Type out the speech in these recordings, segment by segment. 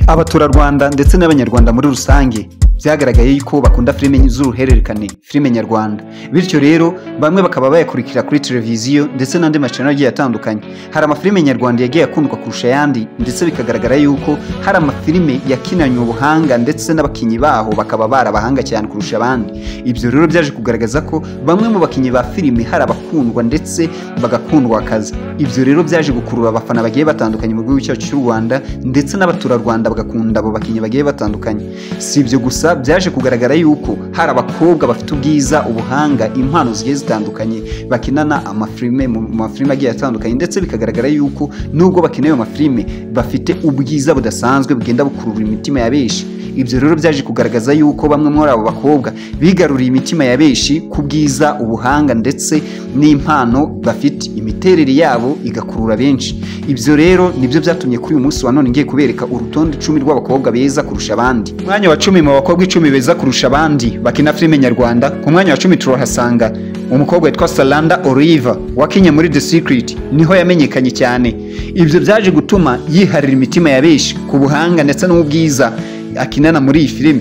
Abaturarwanda ndetse n'abanyarwanda muri rusange byagaragaye yuko bakunda filime z'uruhererekane, filime nyarwanda. Bityo rero bamwe bakaba bayakurikira kuri televiziyo ndetse n'andi machannel agiye atandukanye. Hari amafilime nyarwanda yagiye akundwa kurusha ayandi, ndetse bikagaragara yuko hari amafilime yakinanywe ubuhanga ndetse n'abakinyi baho bakaba barabahanga cyane kurusha abandi. Ibyo rero byaje kugaragaza ko bamwe mu bakinyi ba filime hari abakundwa ndetse bagakundwa akazi. Ibyo rero byaje gukurura abafana bagiye batandukanye mu gihugu cyacu cy'u Rwanda, ndetse n'abaturarwanda bagakunda abo bakinyi bagiye batandukanye. Si ibyo gusa, byaje kugaragara yuko hari abakobwa bafite ubwiza, ubuhanga, impano zigiye zitandukanye bakinana amafilime mu mafilime agiye atandukanye, ndetse bikagaragara yuko nubwo bakina ayo mafilime bafite ubwiza budasanzwe bugenda bukurura imitima ya benshi. Ibyo rero byaje kugaragaza yuko bamwe muri abo bakobwa bigaruriye imitima ya benshi ku bwiza, ubuhanga ndetse n'impano bafite, imiterere yabo igakurura benshi. Ibyo rero nibyo byatumye kuri uyu munsi wa none ngiye kubereka urutonde 10 rw'abakobwa beza kurusha abandi. Mwanya wa 10 mu bakobwa 10 beza kurusha abandi bakina filime nyarwanda. Ku mwanya wa 10 turahasanga umukobwa witwa Salanda Oliva wakinye muri The Secret, niho yamenyekanye cyane. Ibyo byaje gutuma yiharira imitima ya benshi ku buhanga ndetse n'ubwiza akinana muri iyi filime,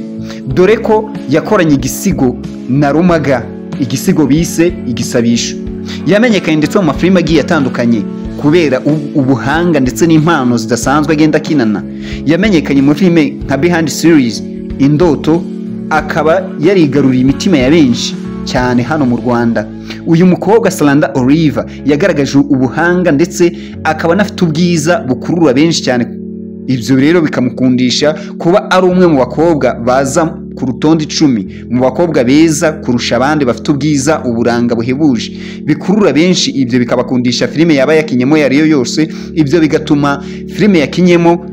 dore ko yakoranye igisigo na Rumaga, igisigo bise Igisabisho. Yamenyekanye ndetse mu mafilime agiye atandukanye kubera ubuhanga ndetse n'impano zidasanzwe agenda akinana. Yamenyekanye muri filime nka Behind Series, Indoto, akaba yarigaruriye imitima ya benshi cyane hano mu Rwanda. Uyu mukobwa Salanda Oliva yagaragaje ubuhanga ndetse akaba anafite ubwiza bukurura benshi cyane. Ibyo rero bikamukundisha kuba ari umwe mu bakobwa baza ku rutonde 10 mu bakobwa beza kurusha abandi bafite ubwiza, uburanga buhebuje bikurura benshi. Ibyo bikabakundisha filime yaba yakinyemo yariyo yose. Ibyo bigatuma filime yakinyemo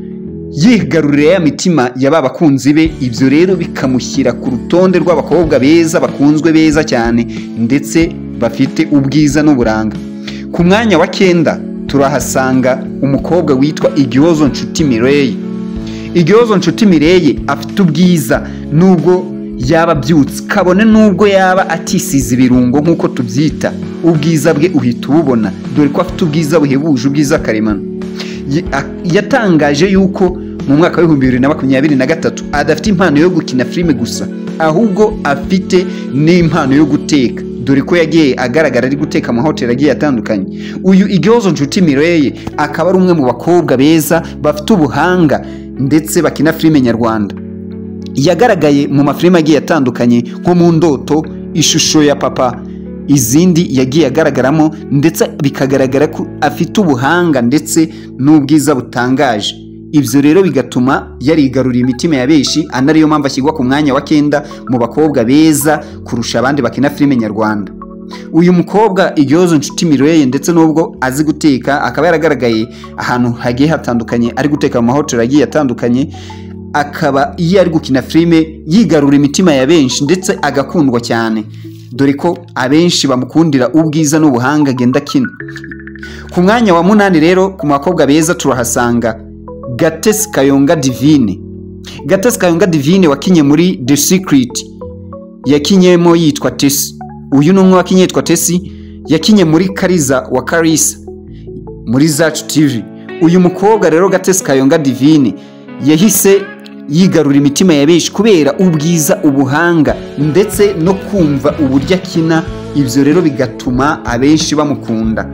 yigarurira ya mitima yaba bakunzi be. Ibyo rero bikamushyira ku rutonde rw'abakobwa beza bakunzwe beza cyane ndetse bafite ubwiza n'uburanga. Ku mwanya wa 9 turahasanga umukobwa witwa Igihozo Nshuti Mireille. Igihozo Nshuti Mireille afite ubwiza nubwo yaba byutse, kabone nubwo yaba atisize ibirungo nk'uko tubyita, ubwiza bwe uhita ububona, dore ko afite ubwiza buhebuje, ubwiza karemano. Yatangaje yuko mu mwaka wa 2023 adafite impano yo gukina filime gusa, ahubwo afite n'impano yo guteka, dore ko yagiye agaragara ari guteka amahoteli agiye atandukanye. Uyu Igihozo Nshuti Mireille akaba ari umwe mu bakobwa beza bafite ubuhanga ndetse bakina filime nyarwanda. Yagaragaye mu mafilime agiye atandukanye nko mu Ndoto, Ishusho ya Papa, izindi yagiye agaragaramo, ndetse bikagaragara ko afite ubuhanga ndetse n'ubwiza butangaje. Ibyo rero bigatuma yarigaruriye imitima ya benshi, anariyo mpamvu ashyirwa ku mwanya wa 9 mu bakobwa beza kurusha abandi bakina filime nyarwanda. Uyu mukobwa Igihozo Nshuti Mireille ndetse nubwo azi guteka, akaba yaragaragaye ahantu hagiye hatandukanye ari guteka mu mahoteli agiye atandukanye, akaba iyo ari gukina filime yigarura imitima ya benshi ndetse agakundwa cyane, dore ko abenshi bamukundira ubwiza n'ubuhanga agenda akina. Ku mwanya wa 8 rero ku bakobwa beza turahasanga Gatesi Kayonga Divine. Gatesi Kayonga Divine wakinye muri The Secret, yakinyemo yitwa Tesi. Uyu numwe wakinye yitwa Tesi, yakinye muri Kariza wa Karisa muri Zacu TV. Uyu mukobwa rero Gatesi Kayonga Divine yahise yigarura imitima ya benshi kubera ubwiza, ubuhanga ndetse no kumva uburyo akina. Ibyo rero bigatuma abenshi bamukunda.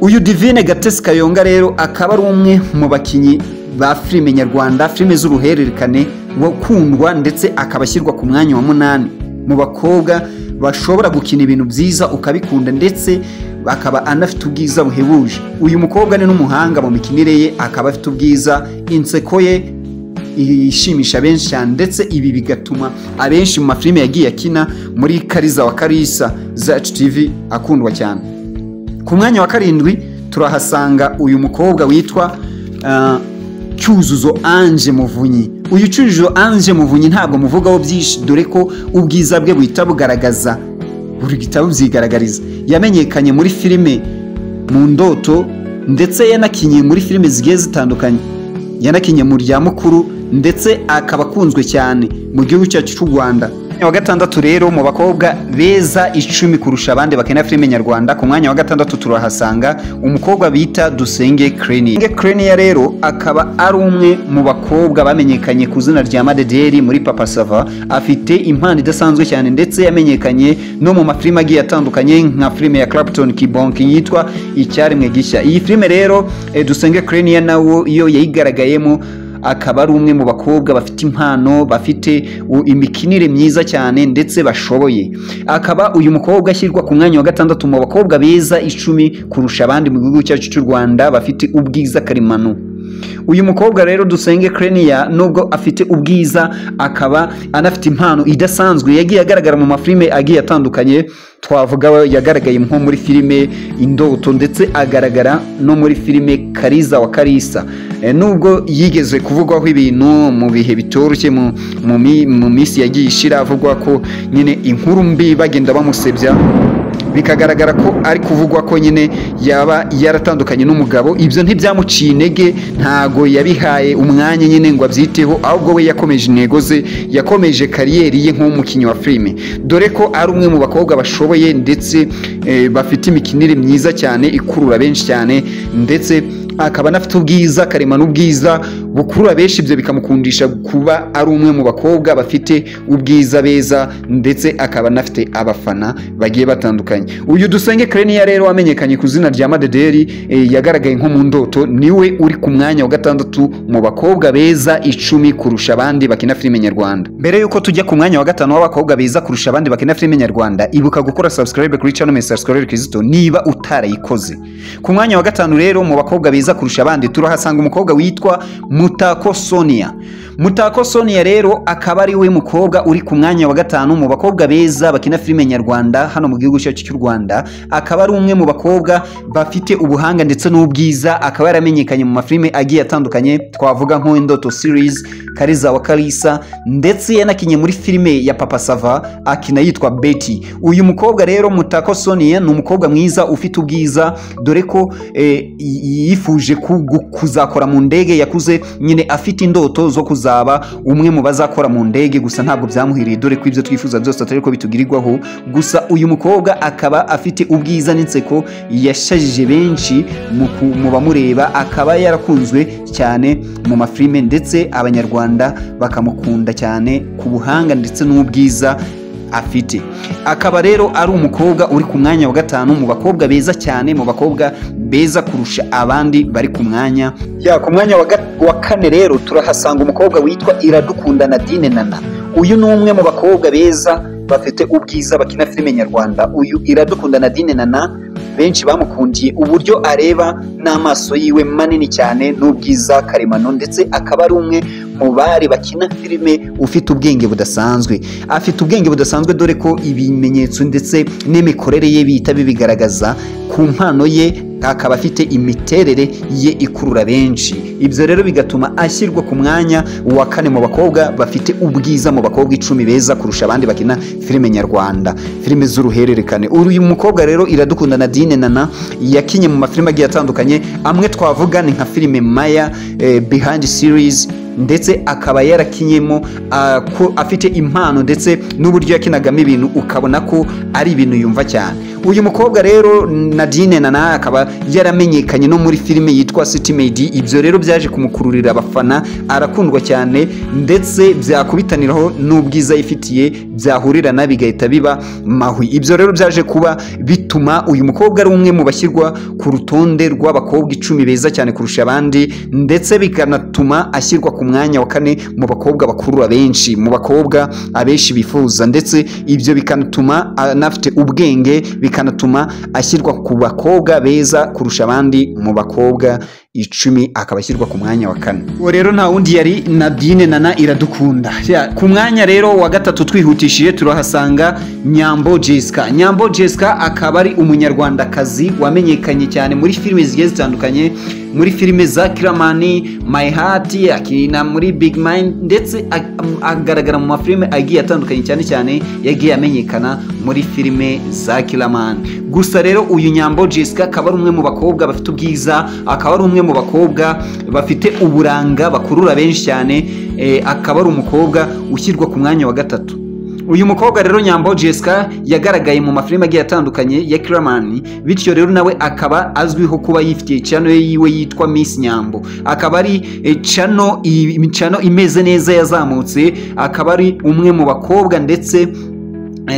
Uyu Divine Gatesi Kayonga rero akaba ari umwe mu bakinyi ba filime nyarwanda, filime z'uruhererekane, wakundwa ndetse akabashyirwa ku mwanya wa 8 mu bakobwa bashobora gukina ibintu byiza ukabikunda ndetse akaba anafite ubwiza buhebuje. Uyu mukobwa ni n'umuhanga mu mikinire ye, akaba afite ubwiza, inseko ye ishimisha benshi cyane, ndetse ibi bigatuma abenshi mu mafilime yagiye akina muri Kariza wa Karisa, Zacu TV akundwa cyane. Ku mwanya wa 7 turahasanga uyu mukobwa witwa Cyuzuzo Ange Muvunyi. Uyu Cyuzuzo Ange Muvunyi ntabwo muvugaho byinshi, dore ko ubwiza bwe buhita bugaragaza, buri gitabo byigaragariza. Yamenyekanye muri filime mu Ndoto ndetse yanakinye muri filime zigiye zitandukanye, yanakinye mu Rya Mukuru ndetse akaba akunzwe cyane mu gihugu cyacu cy'u Rwanda. wa gatandatu rero mu bakobwa beza 10 kurusha abandi bakina filime nyarwanda, ku mwanya wa gatandatu turahasanga umukobwa bita Dusenge Crenia. Dusenge Crenia rero akaba ari umwe mu bakobwa bamenyekanye ku zina rya Madederi muri Papa Sava, afite impano idasanzwe cyane ndetse yamenyekanye no mu mafilime agiye atandukanye nka filime ya Clapton Kibonki yitwa Icyaremwe Gishya. Iyi filime rero Dusenge Crenia nawo iyo yayigaragayemo akaba ari umwe mu bakobwa bafite impano, bafite imikinire myiza cyane ndetse bashoboye. Akaba uyu mukobwa ashyirwa ku mwanya wa gatandatu mu bakobwa beza 10 kurusha abandi mu gihugu cyacu cy'u Rwanda bafite ubwiza karemano. Uyu mukobwa rero Dusenge Crenia nubwo afite ubwiza akaba anafite impano idasanzwe, yagiye agaragara mu mafilime agiye atandukanye, twavuga yagaragaye nko muri filime Indoto ndetse agaragara no muri filime Kariza wa Karisa. Nubwo yigeze kuvugwaho ibintu mu bihe bitoroshye mu minsi yagiye ishira, avugwa ko nyine inkuru mbi bagenda bamusebya, bikagaragara ko ari kuvugwa ko nyine yaba yaratandukanye n'umugabo. Ibyo ntibyamuciye intege, ntago yabihaye umwanya nyine ngo abyiteho, ahubwo we yakomeje intego ze, yakomeje kariyeri ye nk'umukinnyi wa filime, dore ko ari umwe mu bakobwa bashoboye ndetse bafite imikinire myiza cyane ikurura benshi cyane, ndetse akaba anafite ubwiza karemano, ubwiza bukurura benshi, ibyo bikamukundisha kuba ari umwe mu bakobwa bafite ubwiza beza, ndetse akaba anafite abafana bagiye batandukanye. Uyu Dusenge Crenia rero wamenyekanye ku zina rya Madederi, yagaragaye nko mu Ndoto, niwe uri ku mwanya wa gatandatu mu bakobwa beza 10 kurusha abandi bakina filime nyarwanda. Mbere yuko tujya ku mwanya wa gatanu w'abakobwa beza kurusha abandi bakina filime nyarwanda, ibuka gukora subscribe kuri channel Mr. Scolaire Kizito niba utarayikoze. Ku mwanya wa gatanu rero mu bakobwa beza kurusha abandi turahasanga umukobwa witwa Mutako Sonia. Mutako Sonia rero akaba ari we mukobwa uri ku mwanya wa gatanu mu bakobwa beza bakina filime nyarwanda hano mu gihugu cyacu cy'u Rwanda. Akaba ari umwe mu bakobwa bafite ubuhanga ndetse n'ubwiza, akaba yaramenyekanye mu mafilime agiye atandukanye, twavuga nko Indoto series, Kariza wa Karisa, ndetse yanakinye muri filime ya Papa Sava akina yitwa Betty. Uyu mukobwa rero Mutako Sonia ni umukobwa mwiza ufite ubwiza, dore ko yifuje kuzakora mu ndege, yakuze nyine afite indoto zo kuzaba umwe mu bazakora mu ndege, gusa ntabwo byamuhiriye, dore ko ibyo twifuza byose atari ko bitugirirwaho. Gusa uyu mukobwa akaba afite ubwiza n'inseko yashajije benshi mu bamureba, akaba yarakunzwe cyane mu mafilime ndetse abanyarwanda bakamukunda cyane ku buhanga ndetse n'ubwiza afite. Akaba rero ari umukobwa uri ku mwanya wa gatanu mu bakobwa beza cyane, mu bakobwa beza kurusha abandi bari ku mwanya. Ku mwanya wa kane rero turahasanga umukobwa witwa Iradukunda Nadine Nana. Uyu ni umwe mu bakobwa beza bafite ubwiza bakina filime nyarwanda. Uyu Iradukunda Nadine Nana benshi bamukundiye uburyo areba n'amaso yiwe manini cyane n'ubwiza karemano, ndetse akaba ari umwe mu bari bakina filime ufite ubwenge budasanzwe. Afite ubwenge budasanzwe, dore ko ibimenyetso ndetse n'imikorere ye bihita bibigaragaza ku mpano ye, akaba afite imiterere ye ikurura benshi. Ibyo rero bigatuma ashyirwa ku mwanya wa kane mu bakobwa bafite ubwiza, mu bakobwa 10 beza kurusha abandi bakina filime nyarwanda, filime z'uruhererekane. Uyu mukobwa rero Iradukunda Nadine Nana yakinye mu mafilime agiye atandukanye, amwe twavuga ni nka filime Maya, Behind series, ndetse akaba yarakinyemo ko afite impano ndetse n'uburyo yakinagamo ibintu ukabona ko ari ibintu yumva cyane. Uyu mukobwa rero Nadine Nana akaba yaramenyekanye no muri filime yitwa City Maid. Ibyo rero byaje kumukururira abafana, arakundwa cyane ndetse byakubitaniraho n'ubwiza yifitiye, byahurirana bigahita biba mahwi. Ibyo rero byaje kuba bituma uyu mukobwa ari umwe mu bashyirwa ku rutonde rw'abakobwa 10 beza cyane kurusha abandi, ndetse bikanatuma ashyirwa ku mwanya wa kane mu bakobwa bakurura benshi, mu bakobwa abenshi bifuza, ndetse ibyo bikanatuma anafite ubwenge, bikanatuma ashyirwa ku bakobwa beza kurusha abandi mu bakobwa 10, akaba ashyirwa ku mwanya wa kane. Uwo rero nta wundi yari Nadine Nana Iradukunda. Ku mwanya rero wa gatatu twihutishije turahasanga Nyambo Jessica. Nyambo Jessica akaba ari umunyarwandakazi wamenyekanye cyane muri filime zigiye zitandukanye, muri filime za Kiramani, My Heart, akina muri Big Mind, ndetse agaragara mu mafilime agiye atandukanye, cyane cyane yagiye amenyekana muri filime za Kiramani. Gusa rero uyu Nyambo Jessica akaba ari umwe mu bakobwa bafite ubwiza, akaba ari umwe mu bakobwa bafite uburanga bakurura benshi cyane, akaba ari umukobwa ushyirwa ku mwanya wa gatatu. uyu mukobwa rero Nyambo Jessica yagaragaye mu mafilime agiye atandukanye ya Kiramani, bityo rero nawe akaba azwiho kuba yifitiye channel yiwe yitwa Miss Nyambo, akaba ari channel imeze neza yazamutse, akaba ari umwe mu bakobwa ndetse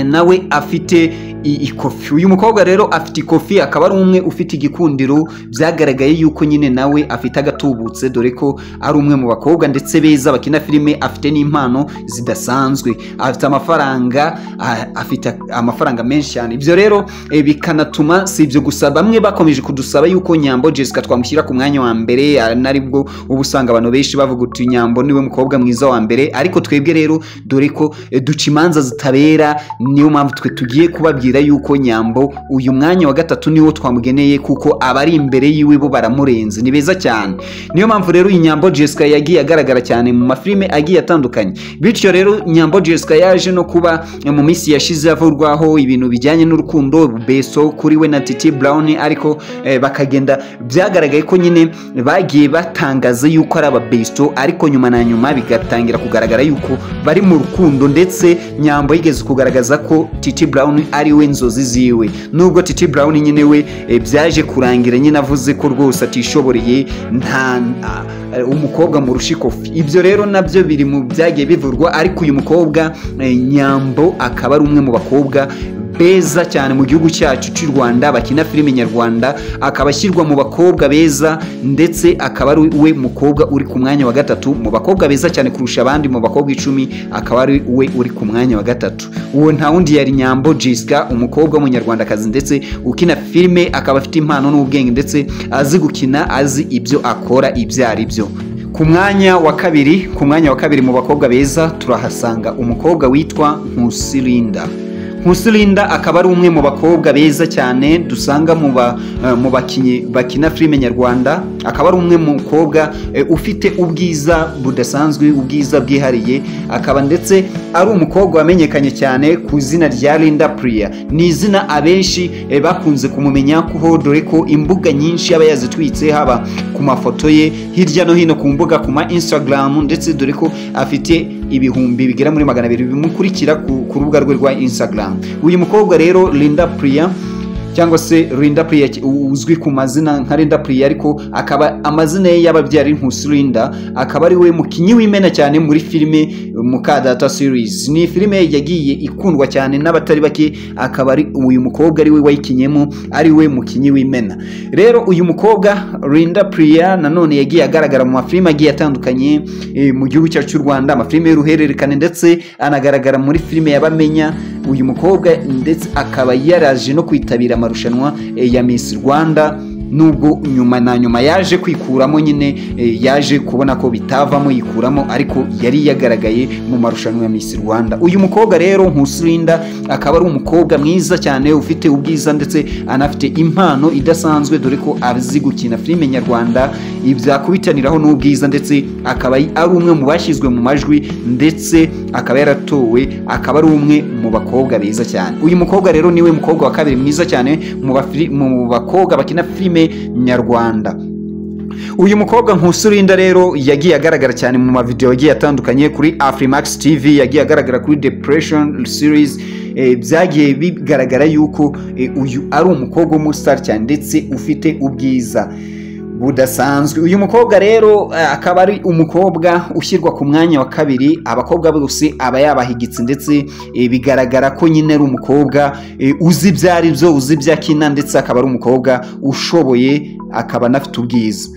nawe afite ikofi. Uyu mukobwa rero afite ikofi, akaba ari umwe ufite igikundiro, byagaragaye yuko nyine nawe afite agatubutse, dore ko ari umwe mu bakobwa ndetse beza bakina filime, afite n'impano zidasanzwe, afite amafaranga menshi cyane. Ibyo rero bikanatuma si ibyo gusa, bamwe bakomeje kudusaba yuko Nyambo Jessica twamushyira ku mwanya wa mbere, naribwo ubu usanga abantu benshi bavuga uti Nyambo niwe mukobwa mwiza wa mbere, ariko twebwe rero dore ko duca imanza zitabera, niyo mpamvu twe tugiye kubabwira yuko Nyambo uyu mwanya wa gatatu niwo twamugeneye, kuko abari imbere yiwe bo baramurenze, ni beza cyane. Niyo mpamvu rero iyi Nyambo Jessica yagiye agaragara cyane mu mafilime agiye atandukanye, bityo rero Nyambo Jessica yaje no kuba mu minsi yashize avurwaho ibintu bijyanye n'urukundo beso kuri we na Titi Brown, ariko bakagenda byagaragaye ko nyine bagiye batangaza yuko ari ababesto, ariko nyuma na nyuma bigatangira kugaragara yuko bari mu rukundo, ndetse Nyambo yigeze kugaragaza ko Titi Brown ari we nzozi ziwe, nubwo Titi Brown nyine we byaje kurangira nyine avuze ko rwose atishoboreye, nta umukobwa mu rushikofi. Ibyo rero nabyo biri mu byagiye bivurwa, ariko uyu mukobwa Nyambo akaba ari umwe mu bakobwa beza cyane mu gihugu cyacu cy'u Rwanda bakina filime nyarwanda, akaba ashyirwa mu bakobwa beza, ndetse akaba ari we mukobwa uri ku mwanya wa gatatu mu bakobwa beza cyane kurusha abandi mu bakobwa 10, akaba ari we uri ku mwanya wa gatatu. Uwo nta wundi yari Nyambo Jessica, umukobwa w'umunyarwandakazi ndetse ukina filime, akaba afite impano n'ubwenge ndetse azi gukina, azi ibyo akora ibyo ari byo. Ku mwanya wa kabiri mu bakobwa beza turahasanga umukobwa witwa Nkusi Linda, akaba ari umwe mu bakobwa beza cyane dusanga mu bakinyi bakina filime nyarwanda, akaba ari umwe mu mukobwa ufite ubwiza budasanzwe, ubwiza bwihariye, akaba ndetse ari umukobwa wamenyekanye cyane ku izina rya Linda Priya. Ni izina abenshi bakunze kumumenya kuho, dore ko imbuga nyinshi aba yazitwitse, haba ku mafoto ye hirya no hino ku mbuga, ku ma Instagram, ndetse dore ko afite ibihumbi bigera muri 200 bimukurikira ku rubuga rwe rwa Instagram. Uyu mukobwa rero Linda Priya cyangwa se Linda Priya uzwi ku mazina nka Linda Priya, ariko akaba amazina ye y'ababyari Nkusi Linda, akaba ari we mukinyi w'imena cyane muri filime Mukadata series. Ni filime yagiye ikundwa cyane n'abatari bake, akaba ari uyu mukobwa ari we wayikinyemo, ari we mukinyi w'imena. Rero uyu mukobwa Linda Priya nanone yagiye agaragara mu mafilime agiye atandukanye mu gihugu cyacu cy'u Rwanda, amafilime y'uruhererekane, ndetse anagaragara muri filime y'Abamenya. Uyu mukobwa ndetse akaba yaraje no kwitabira amarushanwa ya Miss Rwanda, nubwo nyuma yaje kwikuramo, nyine yaje kubona ko bitavamo yikuramo, ariko yari yagaragaye mu marushanwa ya Miss Rwanda. Uyu mukobwa rero Nkusi Linda akaba ari umukobwa mwiza cyane ufite ubwiza ndetse anafite impano idasanzwe, dore ko azi gukina filime nyarwanda ibyakubitaniraho n'ubwiza, ndetse akaba ari umwe mu bashyizwe mu majwi, ndetse akaba yaratowe, akaba ari umwe mu bakobwa beza cyane. Uyu mukobwa rero niwe mukobwa wa kabiri mwiza cyane mu bakobwa bakina filime nyarwanda. Uyu mukobwa Nkusi Linda rero yagiye agaragara cyane mu mavideo agiye atandukanye kuri Afrimax TV, yagiye agaragara kuri Depression series. Byagiye bigaragara yuko uyu ari umukobwa w'umustar cyane ndetse ufite ubwiza budasanzwe. Uyu mukobwa rero akaba ari umukobwa ushyirwa ku mwanya wa kabiri, abakobwa bose aba yabahigitse, ndetse bigaragara ko nyine ari umukobwa uzi ibyari byo, uzi ibyakina, ndetse akaba ari umukobwa ushoboye, akaba anafite ubwiza.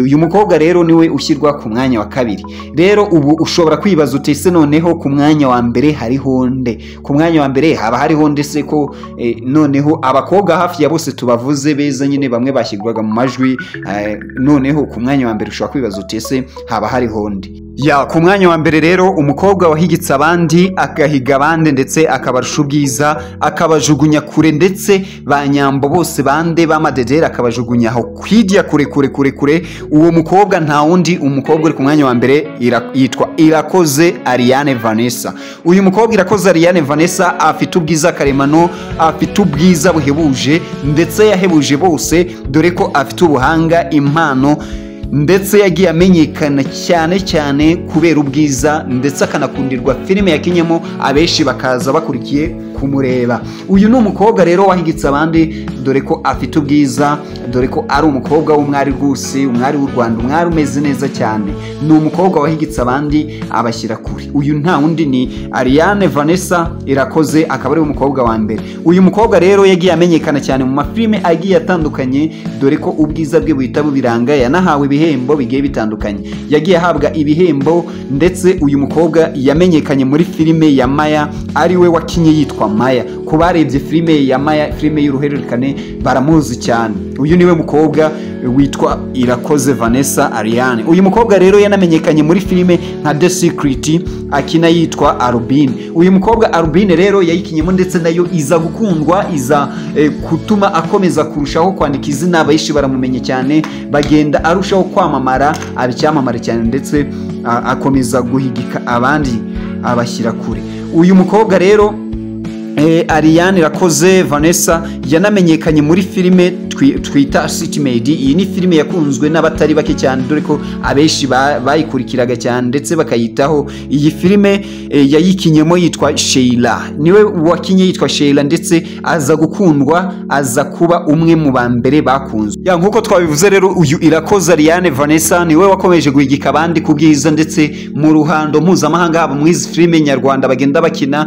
Uyu mukobwa rero niwe ushyirwa ku mwanya wa kabiri. Rero ubu ushobora kwibaza utese noneho ku mwanya wa mbere hariho nde? Ku mwanya wa mbere haba hariho nde se ko noneho abakobwa hafi ya bose tubavuze beza nyine bamwe bashyirwaga mu majwi, noneho ku mwanya wa mbere ushobora kwibaza utese haba hariho nde? Ku mwanya wa mbere rero umukobwa wahigitse abandi, agahiga abandi, ndetse akabarusha ubwiza, akabajugunya kure, ndetse ba Nyambo bose bande bamadedera akabajugunya aho kwidya kure. Uwo mukobwa nta wundi, umukobwa uri ku mwanya wa mbere yitwa Irakoze Ariane Vanessa. Uyu mukobwa Irakoze Ariane Vanessa afite ubwiza karemano, afite ubwiza buhebuje, ndetse yahebuje bose, dore ko afite ubuhanga, impano ndetse yagiye amenyekana cyane cyane kubera ubwiza ndetse akanakundirwa filime yakinyemo abenshi bakaza bakurikiye kumureba. Uyu ni umukobwa rero wahigitse abandi dore ko afite ubwiza, dore ko ari umukobwa w'umwari rwose, umwari w'u Rwanda, umwari umeze neza cyane. Ni umukobwa wahigitse abandi abashyira kure. Uyu nta wundi ni Ariane Vanessa Irakoze, akaba ari umukobwa wa mbere. Uyu mukobwa rero yagiye amenyekana cyane mu mafilime agiye atandukanye dore ko ubwiza bwe buhita bubiranga. Yanahawe ibihembo bigiye bitandukanye, yagiye ahabwa ibihembo, ndetse uyu mukobwa yamenyekanye muri filime ya Maya, ari we wakinye yitwa Maya. Ku barebye filime ya Maya, filime y'uruhererekane, baramuzi cyane. Uyu niwe mukobwa witwa Irakoze Vanessa Ariane. Uyu mukobwa rero yanamenyekanye muri filime nka The Secret akina yitwa Albine. Uyu mukobwa Albine rero yayikinyemo ndetse nayo iza gukundwa, iza gutuma akomeza kurushaho kwandika izina, abayishi baramumenye cyane, bagenda arushaho kwamamara, abicyamamare cyane, ndetse akomeza guhigika abandi abashyira kure. Uyu mukobwa rero Ariane Irakoze Vanessa yanamenyekanye muri filime twita City Made. Iyi ni filime yakunzwe n'abatari bake cyane dore ko abenshi bayikurikiraga cyane ndetse bakayitaho. Iyi filime yayikinyemo yitwa Sheila, niwe wakinye yitwa Sheila, ndetse aza gukundwa, aza kuba umwe mu ba mbere bakunzwe. Nkuko twabivuze rero, uyu Irakoze Ariane Vanessa niwe wakomeje guhigika abandi ku bwiza, ndetse mu ruhando mpuzamahanga haba mu izi filime nyarwanda bagenda bakina.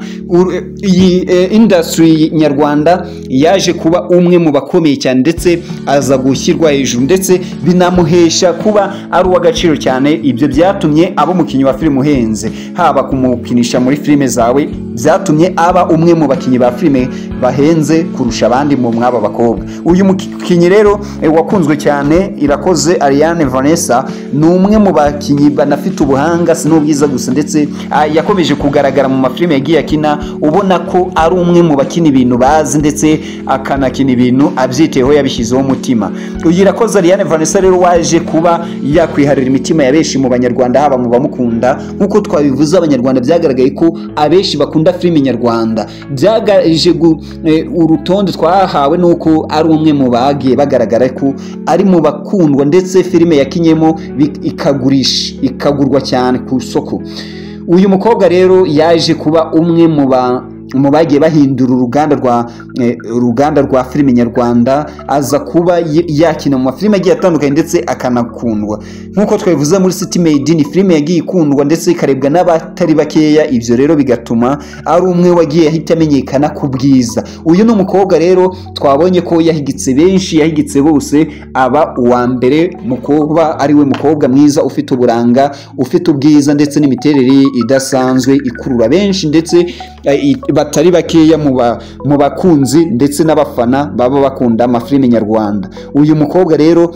Iyi industry nyarwanda yaje kuba umwe mu bakomeye cyane, ndetse aza gushyirwa hejuru, ndetse binamuhesha kuba ari uw'agaciro cyane. Ibyo byatumye aba umukinnyi wa filime uhenze, haba kumukinisha muri filime zawe, byatumye aba umwe mu bakinnyi ba filime bahenze kurusha abandi mu mwaba bakobwa. Uyu mukinnyi rero wakunzwe cyane, Irakoze Ariane Vanessa, ni umwe mu bakinnyi banafite ubuhanga, si n'ubwiza gusa, ndetse yakomeje kugaragara mu mafilime yagiye akina, ubona ko ari umwe mu bakina ibintu bazi, ndetse akanakina ibintu abyiteho, yabishyizeho umutima. Uyu Irakoze Ariane Vanessa rero waje kuba yakwiharira imitima ya benshi mu banyarwanda, haba mu bamukunda. Nk'uko twabivuze, abanyarwanda byagaragaye ko abenshi bakunda filime nyarwanda. Byagaje urutonde twahawe nuko ari umwe mu bagiye bagaragara ko ari mu bakundwa, ndetse filime yakinyemo ikagurwa cyane ku isoko. Uyu mukobwa rero yaje kuba umwe mu bagiye bahindura uruganda rwa filime nyarwanda, aza kuba yakina mu mafilime agiye atandukanye ndetse akanakundwa. Nk'uko twabivuze, muri City Made ni filime yagiye ikundwa ndetse ikarebwa n'abatari bakeya. Ibyo rero bigatuma ari umwe wagiye ahita amenyekana ku bwiza. Uyu ni umukobwa rero twabonye ko yahigitse benshi, yahigitse bose, aba uwa mbere mu kuba ari we mukobwa mwiza, ufite uburanga, ufite ubwiza, ndetse n'imiterere idasanzwe ikurura benshi, ndetse batari bakeya mu bakunzi ndetse n'abafana baba bakunda amafilime nyarwanda. Uyu mukobwa rero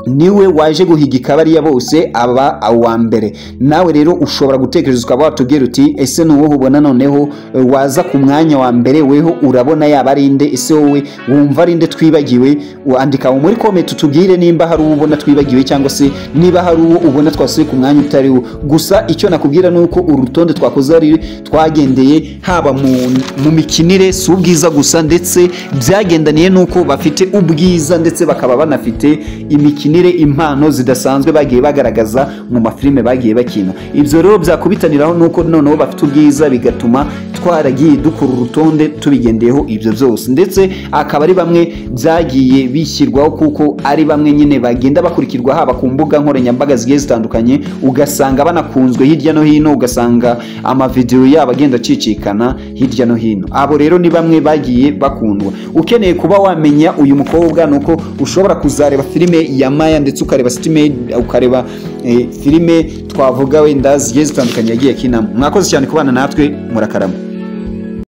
niwe waje guhigika bariya bose, aba uwa mbere. Nawe rero ushobora gutekereza ukaba watubwira uti, ese ni wowe ubona noneho waza ku mwanya wa mbere, weho urabona yaba ari inde? Ese wowe wumva ari inde twibagiwe? Andika muri comment utubwire nimba hari uwo ubona twibagiwe, cyangwa se niba hari uwo ubona twasuye ku mwanya utari wo. Gusa icyo nakubwira nuko urutonde twakoze ari twagendeye haba mu mikinire, si ubwiza gusa, ndetse byagendaniye nuko bafite ubwiza, ndetse bakaba banafite imikino, impano zidasanzwe bagiye bagaragaza mu mafilime bagiye bakina. Ibyo rero byakubitaniraho nuko noneho bafite ubwiza, bigatuma twaragiye dukora urutonde tubigendeyeho ibyo byose, ndetse akaba ari bamwe byagiye bishyirwaho kuko ari bamwe nyine bagenda bakurikirwa haba ku mbuga nkoranyambaga zigiye zitandukanye, ugasanga banakunzwe hirya no hino, ugasanga amavideo yabo agenda acicikana hirya no hino. Abo rero ni bamwe bagiye bakundwa. Ukeneye kuba wamenya uyu mukobwa, nuko ushobora kuzareba filime ya Maya, ndetse ukareba City Made, ukareba filime twavuga wenda zigiye zitandukanye yagiye akinamo. Mwakoze cyane kubana natwe, murakarama.